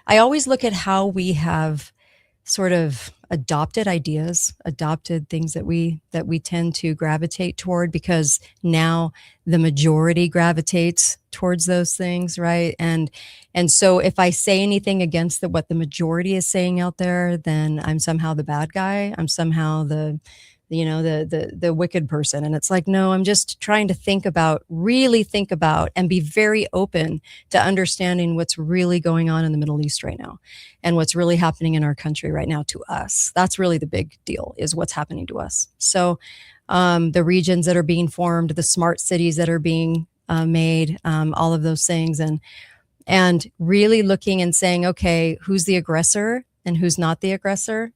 I always look at how we have sort of adopted ideas, adopted things that we tend to gravitate toward because now the majority gravitates towards those things, right? And so if I say anything against what the majority is saying out there, then I'm somehow the bad guy. I'm somehow the wicked person. And it's like, no, I'm just trying to really think about and be very open to understanding what's really going on in the Middle East right now and what's really happening in our country right now to us. That's really the big deal, is what's happening to us. So the regions that are being formed, the smart cities that are being made, all of those things, and really looking and saying, okay, who's the aggressor and who's not the aggressor?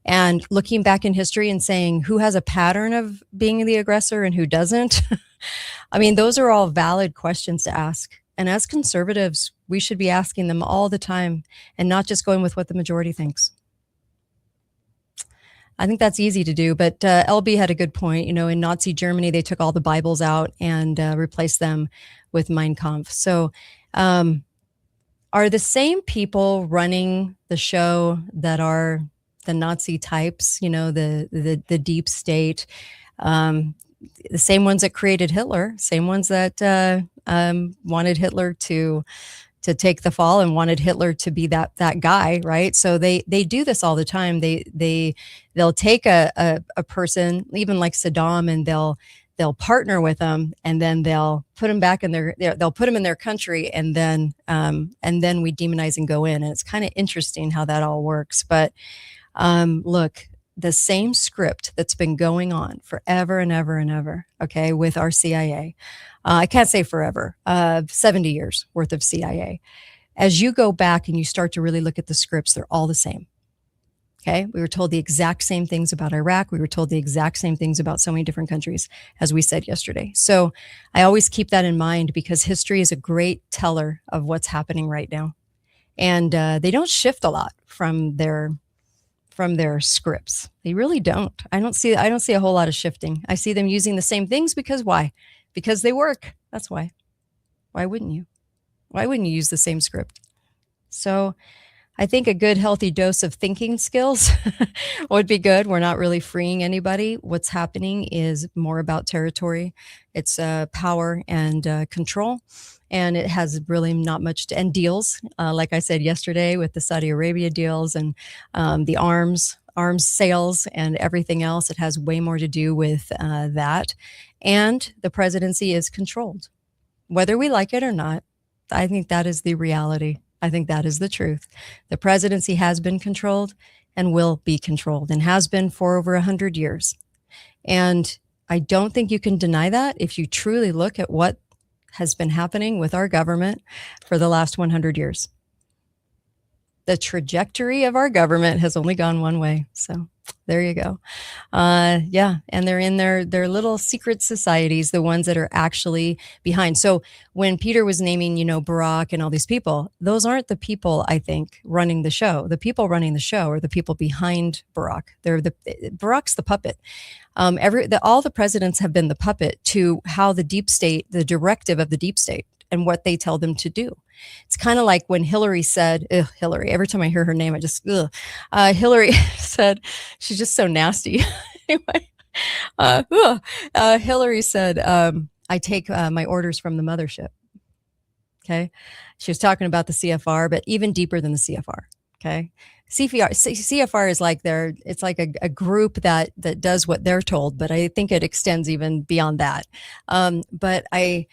And looking back in history and saying who has a pattern of being the aggressor and who doesn't. I mean, those are all valid questions to ask. And as conservatives, we should be asking them all the time and not just going with what the majority thinks. I think that's easy to do, but LB had a good point. In Nazi Germany, they took all the Bibles out and replaced them with Mein Kampf. So are the same people running the show that are the Nazi types, the deep state, the same ones that created Hitler, same ones that wanted Hitler to take the fall and wanted Hitler to be that guy, right? So they do this all the time. They'll take a person, even like Saddam, and they'll partner with them, and then they'll put him back in they'll put him in their country, and then we demonize and go in. And it's kind of interesting how that all works. But look, the same script that's been going on forever and ever and ever, okay, with our CIA. I can't say forever, 70 years worth of CIA. As you go back and you start to really look at the scripts, they're all the same. Okay, we were told the exact same things about Iraq. We were told the exact same things about so many different countries, as we said yesterday. So I always keep that in mind because history is a great teller of what's happening right now. And they don't shift a lot from their scripts. They really don't. I don't see a whole lot of shifting. I see them using the same things because why? Because they work. That's why. Why wouldn't you? Why wouldn't you use the same script? So I think a good healthy dose of thinking skills would be good. We're not really freeing anybody. What's happening is more about territory. It's power and control. And it has really not much and deals, like I said yesterday, with the Saudi Arabia deals and the arms sales and everything else. It has way more to do with that. And the presidency is controlled. Whether we like it or not, I think that is the reality. I think that is the truth. The presidency has been controlled and will be controlled and has been for over 100 years. And I don't think you can deny that if you truly look at what has been happening with our government for the last 100 years. The trajectory of our government has only gone one way. So there you go. Yeah. And they're in their little secret societies, the ones that are actually behind. So when Peter was naming, Barack and all these people, those aren't the people, I think, running the show. The people running the show are the people behind Barack. Barack's the puppet. All the presidents have been the puppet to how the deep state, the directive of the deep state, and what they tell them to do. It's kind of like when Hillary said, Hillary, every time I hear her name, I just, Hillary said, she's just so nasty. Anyway, Hillary said, I take my orders from the mothership. Okay. She was talking about the CFR, but even deeper than the CFR. Okay. CFR is like it's like a group that does what they're told, but I think it extends even beyond that. But I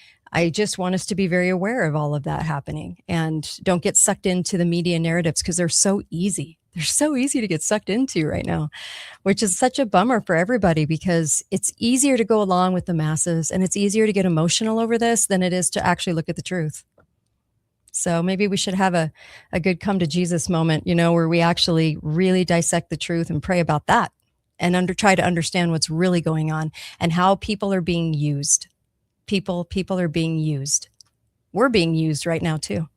just want us to be very aware of all of that happening and don't get sucked into the media narratives because they're so easy. They're so easy to get sucked into right now, which is such a bummer for everybody because it's easier to go along with the masses and it's easier to get emotional over this than it is to actually look at the truth. So maybe we should have a good come to Jesus moment, where we actually really dissect the truth and pray about that and try to understand what's really going on and how people are being used. People are being used. We're being used right now too.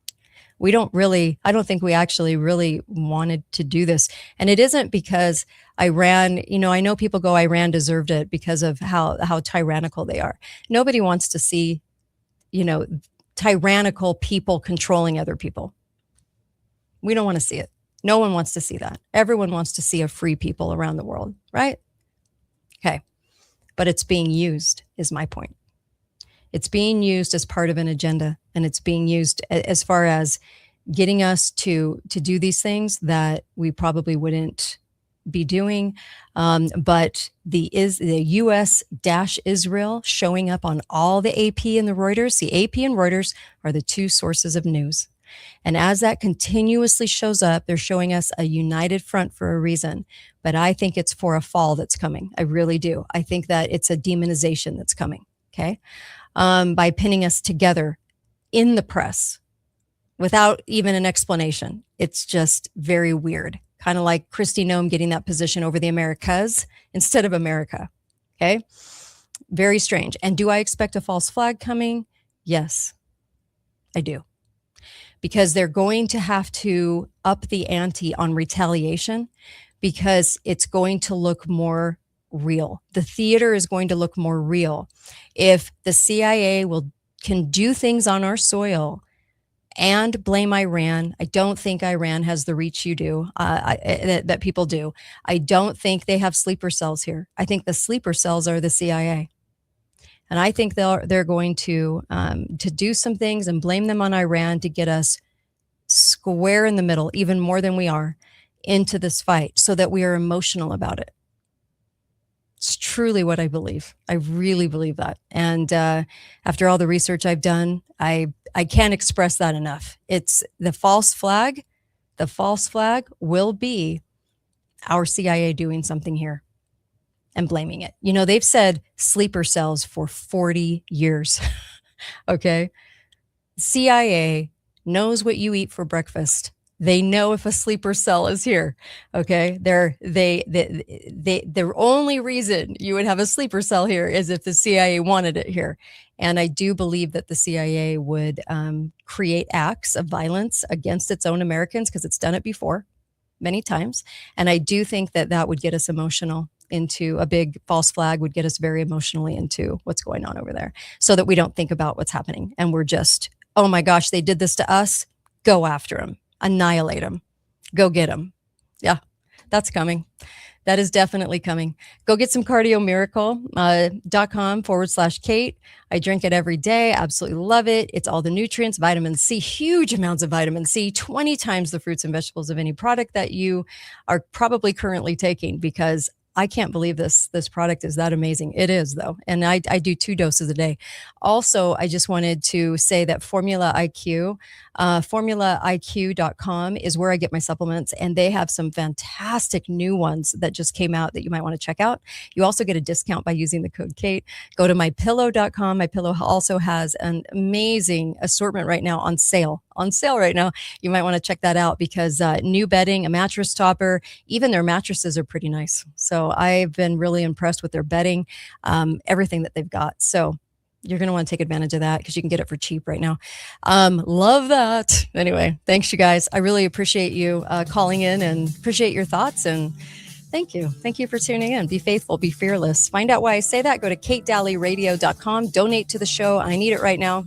I don't think we actually really wanted to do this. And it isn't because Iran, I know people go, Iran deserved it because of how tyrannical they are. Nobody wants to see, tyrannical people controlling other people. We don't want to see it. No one wants to see that. Everyone wants to see a free people around the world, right? Okay. But it's being used, is my point. It's being used as part of an agenda, and it's being used as far as getting us to do these things that we probably wouldn't be doing. But the U.S. Israel showing up on all the AP and the Reuters. The AP and Reuters are the two sources of news. And as that continuously shows up, they're showing us a united front for a reason. But I think it's for a fall that's coming. I really do. I think that it's a demonization that's coming. Okay. By pinning us together in the press without even an explanation. It's just very weird. Kind of like Kristi Noem getting that position over the Americas instead of America. Okay. Very strange. And do I expect a false flag coming? Yes, I do. Because they're going to have to up the ante on retaliation because it's going to look more real. The theater is going to look more real. If the CIA can do things on our soil and blame Iran, I don't think Iran has the reach you do, that people do. I don't think they have sleeper cells here. I think the sleeper cells are the CIA. And I think they're going to do some things and blame them on Iran to get us square in the middle, even more than we are, into this fight so that we are emotional about it. It's truly what I believe. I really believe that. And after all the research I've done, I can't express that enough. It's the false flag. The false flag will be our CIA doing something here and blaming it. You know, they've said sleeper cells for 40 years. Okay. CIA knows what you eat for breakfast. They know if a sleeper cell is here. Okay. The only reason you would have a sleeper cell here is if the CIA wanted it here. And I do believe that the CIA would create acts of violence against its own Americans because it's done it before many times. And I do think that that would get us emotional into a big false flag would get us very emotionally into what's going on over there so that we don't think about what's happening. And we're just, oh my gosh, they did this to us. Go after them, annihilate them, go get them. Yeah, that's coming. That is definitely coming. Go get some cardiomiracle.com/Kate. I drink it every day. Absolutely love it. It's all the nutrients, vitamin C, huge amounts of vitamin C, 20 times the fruits and vegetables of any product that you are probably currently taking because I can't believe this product is that amazing. It is, though. And I do 2 doses a day. Also, I just wanted to say that Formula IQ, formulaiq.com is where I get my supplements. And they have some fantastic new ones that just came out that you might want to check out. You also get a discount by using the code Kate. Go to mypillow.com. My Pillow also has an amazing assortment right now on sale. Right now. You might want to check that out because new bedding, a mattress topper, even their mattresses are pretty nice. So I've been really impressed with their bedding, everything that they've got. So you're going to want to take advantage of that because you can get it for cheap right now. Love that. Anyway, thanks you guys. I really appreciate you calling in and appreciate your thoughts. And thank you. Thank you for tuning in. Be faithful, be fearless. Find out why I say that. Go to katedalleyradio.com, donate to the show. I need it right now.